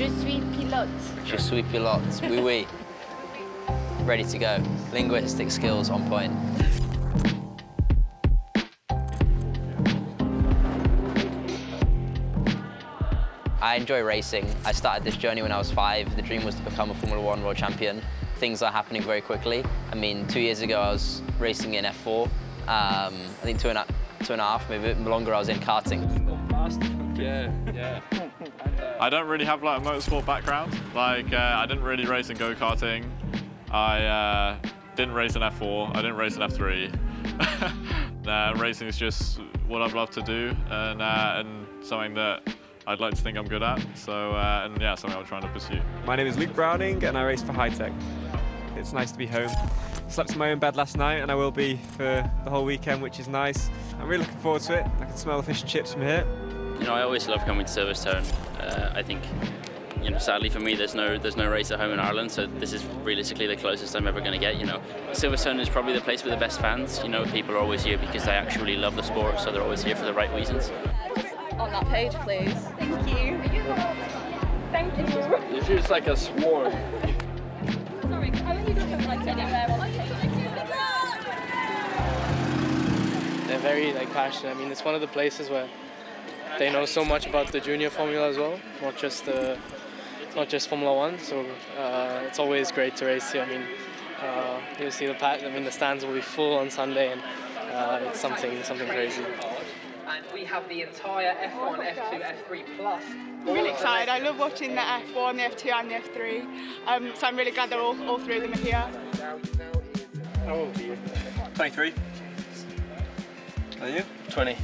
Je suis pilote. Je suis pilote. Oui, oui. Ready to go. Linguistic skills on point. I enjoy racing. I started this journey when I was 5. The dream was to become a Formula 1 world champion. Things are happening very quickly. I mean, 2 years ago I was racing in F4. I think two and a half, maybe a bit longer, I was in karting. Yeah. I don't really have like a motorsport background. Like I didn't really race in go-karting. I didn't race in F4. I didn't race in F3. Racing is just what I've loved to do, and something that I'd like to think I'm good at. So and yeah, something I'm trying to pursue. My name is Luke Browning, and I race for High Tech. It's nice to be home. Slept in my own bed last night, and I will be for the whole weekend, which is nice. I'm really looking forward to it. I can smell the fish and chips from here. You know, I always love coming to Silverstone. I think, you know, sadly for me, there's no race at home in Ireland, so this is realistically the closest I'm ever going to get. You know, Silverstone is probably the place with the best fans. You know, people are always here because they actually love the sport, so they're always here for the right reasons. On that page, please. Thank you. Thank you. It feels like a sword. Sorry, I only look at like anywhere on the page. They're very passionate. I mean, it's one of the places where they know so much about the junior formula as well, not just Formula One. So it's always great to race here. I mean, you'll see the stands will be full on Sunday, and it's something crazy. And we have the entire F1, F2, F3 plus. I'm really excited. I love watching the F1, the F2 and the F3. So I'm really glad that all three of them are here. How old are you? 23. Are you? 20.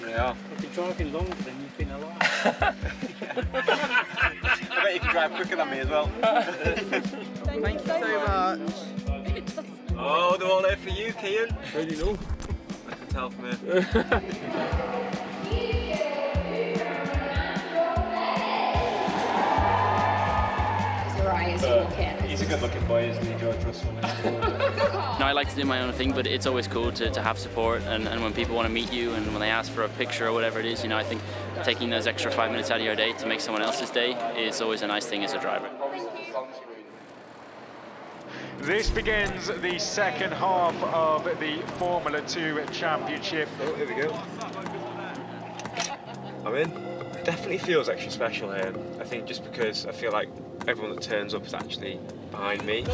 Yeah. I've been driving longer than you've been alive. I bet you can drive quicker than me as well. Thank you so much. Oh, they're all there for you, Kian. How do you know? I can tell from here. He's a good-looking boy, isn't he, George Russell? No, I like to do my own thing, but it's always cool to have support, and when people want to meet you and when they ask for a picture or whatever it is, you know, I think taking those extra 5 minutes out of your day to make someone else's day is always a nice thing as a driver. This begins the second half of the Formula 2 Championship. Oh, here we go. I'm in. It definitely feels extra special here. I think just because I feel like everyone that turns up is actually behind me.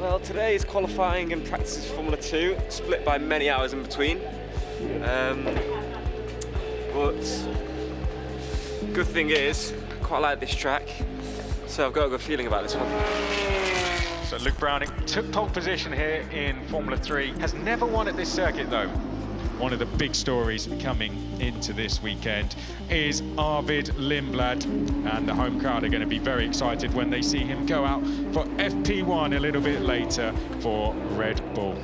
Well, today is qualifying and practice is Formula 2, split by many hours in between. But good thing is, I quite like this track, so I've got a good feeling about this one. So Luke Browning took pole position here in Formula 3, has never won at this circuit though. One of the big stories coming into this weekend is Arvid Lindblad, and the home crowd are going to be very excited when they see him go out for FP1 a little bit later for Red Bull.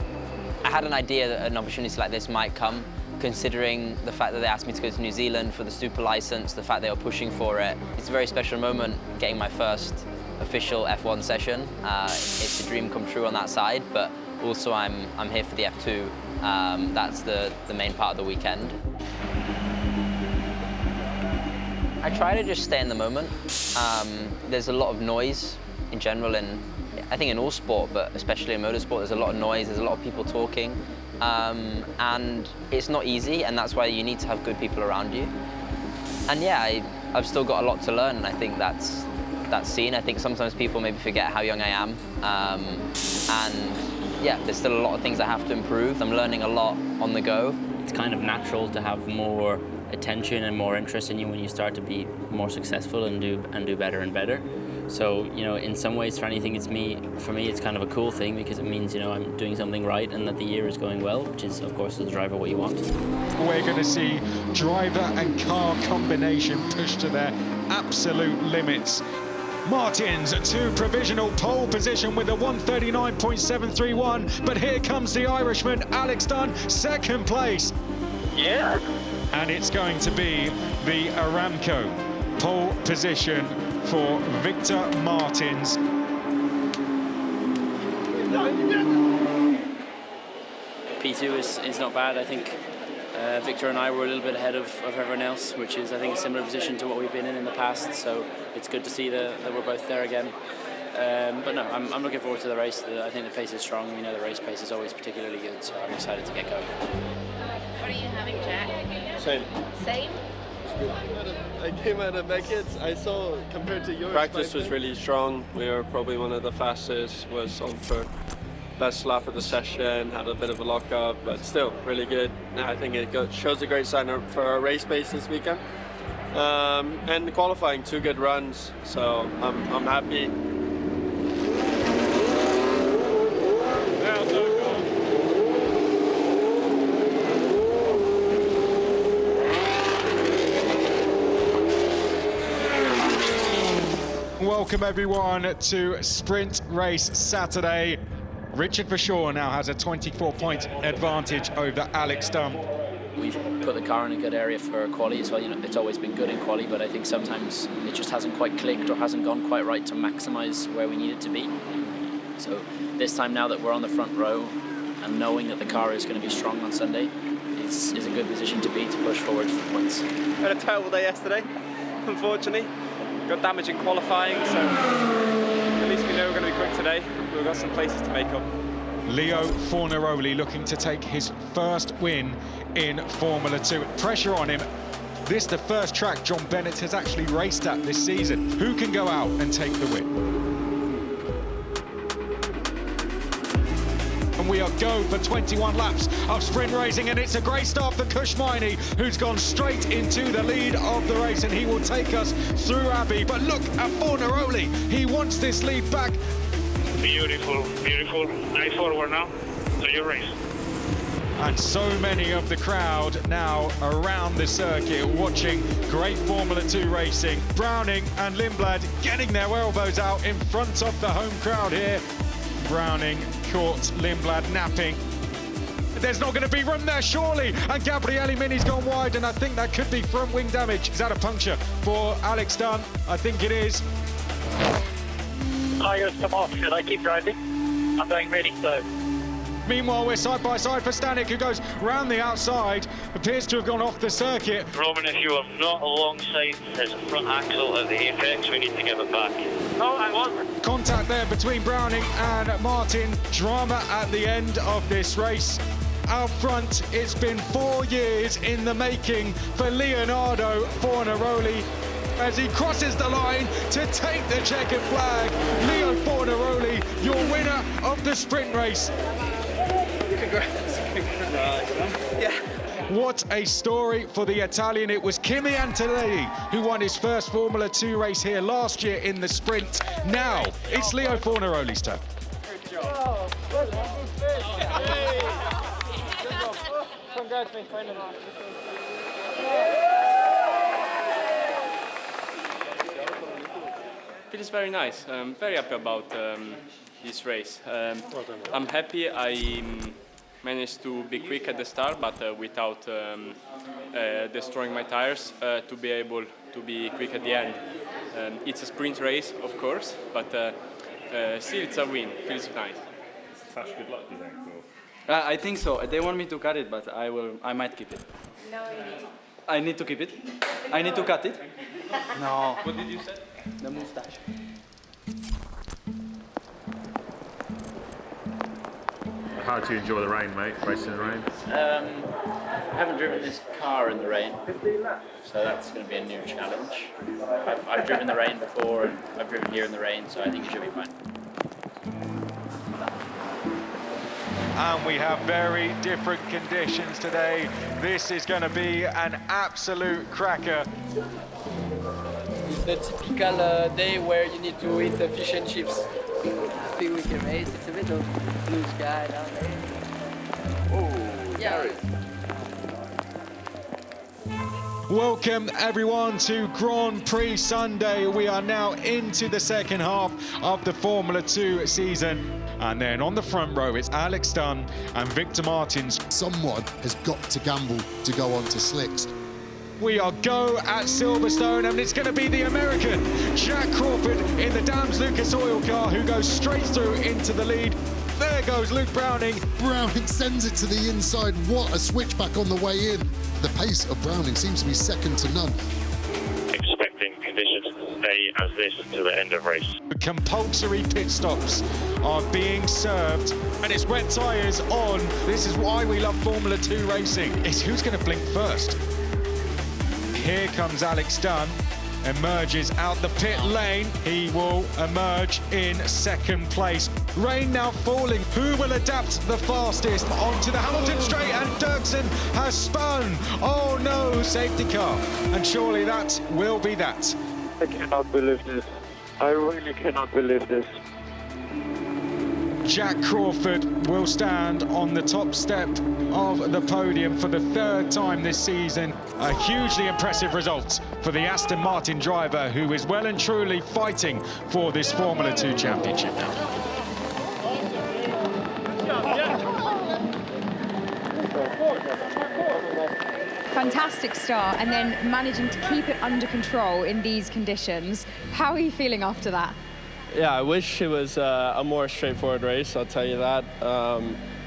I had an idea that an opportunity like this might come, considering the fact that they asked me to go to New Zealand for the Super License, the fact they were pushing for it. It's a very special moment getting my first official F1 session. It's a dream come true on that side, but also I'm here for the F2. That's the main part of the weekend. I try to just stay in the moment. There's a lot of noise in general, and I think in all sport, but especially in motorsport, there's a lot of noise, there's a lot of people talking, and it's not easy, and that's why you need to have good people around you. And yeah, I've still got a lot to learn, and I think that's seen. I think sometimes people maybe forget how young I am, and yeah, there's still a lot of things I have to improve. I'm learning a lot on the go. It's kind of natural to have more attention and more interest in you when you start to be more successful and do better and better. So, you know, in some ways, for me, it's kind of a cool thing because it means, you know, I'm doing something right and that the year is going well, which is, of course, as a driver, what you want. We're going to see driver and car combination pushed to their absolute limits. Martins to provisional pole position with a 139.731, but here comes the Irishman, Alex Dunne, second place. Yeah. And it's going to be the Aramco pole position for Victor Martins. P2 is not bad. I think Victor and I were a little bit ahead of everyone else, which is, I think, a similar position to what we've been in the past. So it's good to see that we're both there again. But no, I'm looking forward to the race. I think the pace is strong. We know the race pace is always particularly good, so I'm excited to get going. What are you having, Jack? Same. Same? I came out of Beckett. I saw compared to yours. Practice was really strong. We were probably one of the fastest. Was on for best lap of the session. Had a bit of a lockup, but still really good. I think it shows a great sign for our race pace this weekend. And qualifying, 2 good runs. So I'm happy. Welcome everyone to Sprint Race Saturday. Richard Verschoor now has a 24-point advantage over Alex Dunne. We've put the car in a good area for quali as well. You know, it's always been good in quali, but I think sometimes it just hasn't quite clicked or hasn't gone quite right to maximise where we need it to be. So this time, now that we're on the front row and knowing that the car is going to be strong on Sunday, is a good position to be to push forward for points. We had a terrible day yesterday, unfortunately. Got damage in qualifying, so at least we know we're going to be quick today. We've got some places to make up. Leo Fornaroli looking to take his first win in Formula 2. Pressure on him. This the first track John Bennett has actually raced at this season. Who can go out and take the win? And we are go for 21 laps of sprint racing, and it's a great start for Kushmaini, who's gone straight into the lead of the race, and he will take us through Abbey. But look at Fornaroli. He wants this lead back. Beautiful, beautiful. Nice forward now. So your race. And so many of the crowd now around the circuit watching great Formula 2 racing. Browning and Lindblad getting their elbows out in front of the home crowd here. Browning caught Lindblad napping. There's not going to be room there, surely. And Gabriele Mini's gone wide, and I think that could be front wing damage. Is that a puncture for Alex Dunne? I think it is. Tires come off. Should I keep driving? I'm going really slow. Meanwhile, we're side by side for Stanek, who goes round the outside, appears to have gone off the circuit. Roman, if you are not alongside his front axle at the apex, we need to give it back. No, I won't. Contact there between Browning and Martin. Drama at the end of this race. Out front, it's been 4 years in the making for Leonardo Fornaroli as he crosses the line to take the checkered flag. Leo Fornaroli, your winner of the sprint race. Congrats. Yeah. What a story for the Italian. It was Kimi Antonelli who won his first Formula 2 race here last year in the sprint. Now it's Leo Fornaroli's turn. Good job. Congrats, mate. Finally. Feels very nice. I'm very happy about this race. I'm happy I managed to be quick at the start, but without destroying my tires, to be able to be quick at the end. It's a sprint race, of course, but still it's a win. Feels nice. Tash, good luck, do you think? I think so. They want me to cut it, but I might keep it. No, you need. I need to keep it. I need to cut it. No. What did you say? The moustache. How do you enjoy the rain, mate? Racing in the rain? I haven't driven this car in the rain, so that's going to be a new challenge. I've driven the rain before, and I've driven here in the rain, so I think it should be fine. And we have very different conditions today. This is going to be an absolute cracker. It's the typical day where you need to eat the fish and chips. I think we can race. It's a bit of blue sky down there. Oh, yeah. Welcome everyone to Grand Prix Sunday. We are now into the second half of the Formula 2 season. And then on the front row, it's Alex Dunne and Victor Martins. Someone has got to gamble to go on to slicks. We are go at Silverstone, and it's going to be the American Jak Crawford in the Dams Lucas oil car who goes straight through into the lead. There goes Luke Browning. Browning sends it to the inside. What a switchback on the way in. The pace of Browning seems to be second to none. Expecting conditions to stay as this to the end of race. Compulsory pit stops are being served, and it's wet tyres on. This is why we love Formula 2 racing. It's who's going to blink first. Here comes Alex Dunne, emerges out the pit lane. He will emerge in second place. Rain now falling. Who will adapt the fastest onto the Hamilton straight? And Dirksen has spun. Oh no, safety car. And surely that will be that. I cannot believe this. I really cannot believe this. Jak Crawford will stand on the top step of the podium for the third time this season. A hugely impressive result for the Aston Martin driver, who is well and truly fighting for this Formula 2 championship now. Fantastic start, and then managing to keep it under control in these conditions. How are you feeling after that? Yeah, I wish it was a more straightforward race, I'll tell you that.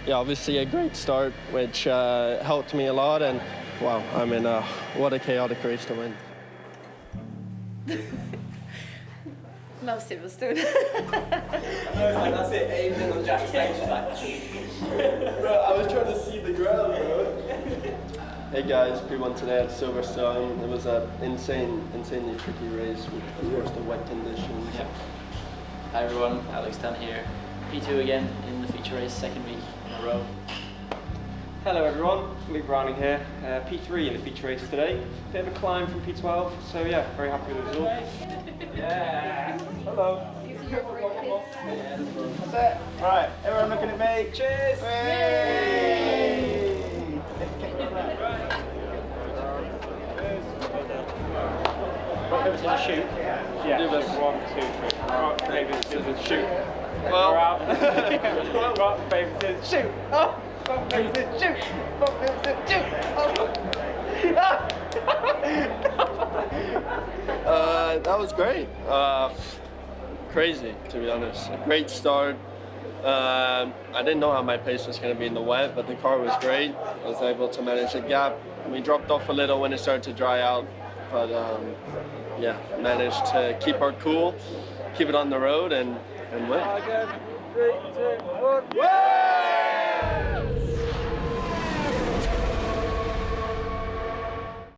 Yeah, obviously a great start, which helped me a lot, and wow, I mean, what a chaotic race to win. Love Silverstone. That's it, aiming on Jack's face. Bro, I was trying to see the ground, bro. Hey guys, P1 today at Silverstone. It was an insanely tricky race with, of course, the wet conditions. Yeah. Hi everyone, Alex Dunne here. P2 again in the feature race, second week in a row. Hello everyone, Luke Browning here. P3 in the feature race today. Bit of a climb from P12, so yeah, very happy with the result. Yeah. Hello. That's it. Right, everyone looking at me. Cheers. Rock, paper, scissors, shoot. Yeah. Do this. 1, 2, 3. Rock, paper, scissors, shoot. Well. We're out. Rock, paper, scissors, shoot. Oh. Rock, paper, scissors, shoot. Rock, paper, scissors, shoot. Oh. That was great. Crazy, to be honest. A great start. I didn't know how my pace was going to be in the wet, but the car was great. I was able to manage the gap. We dropped off a little when it started to dry out, but yeah, managed to keep our cool, keep it on the road, and win. 3, 2, 1.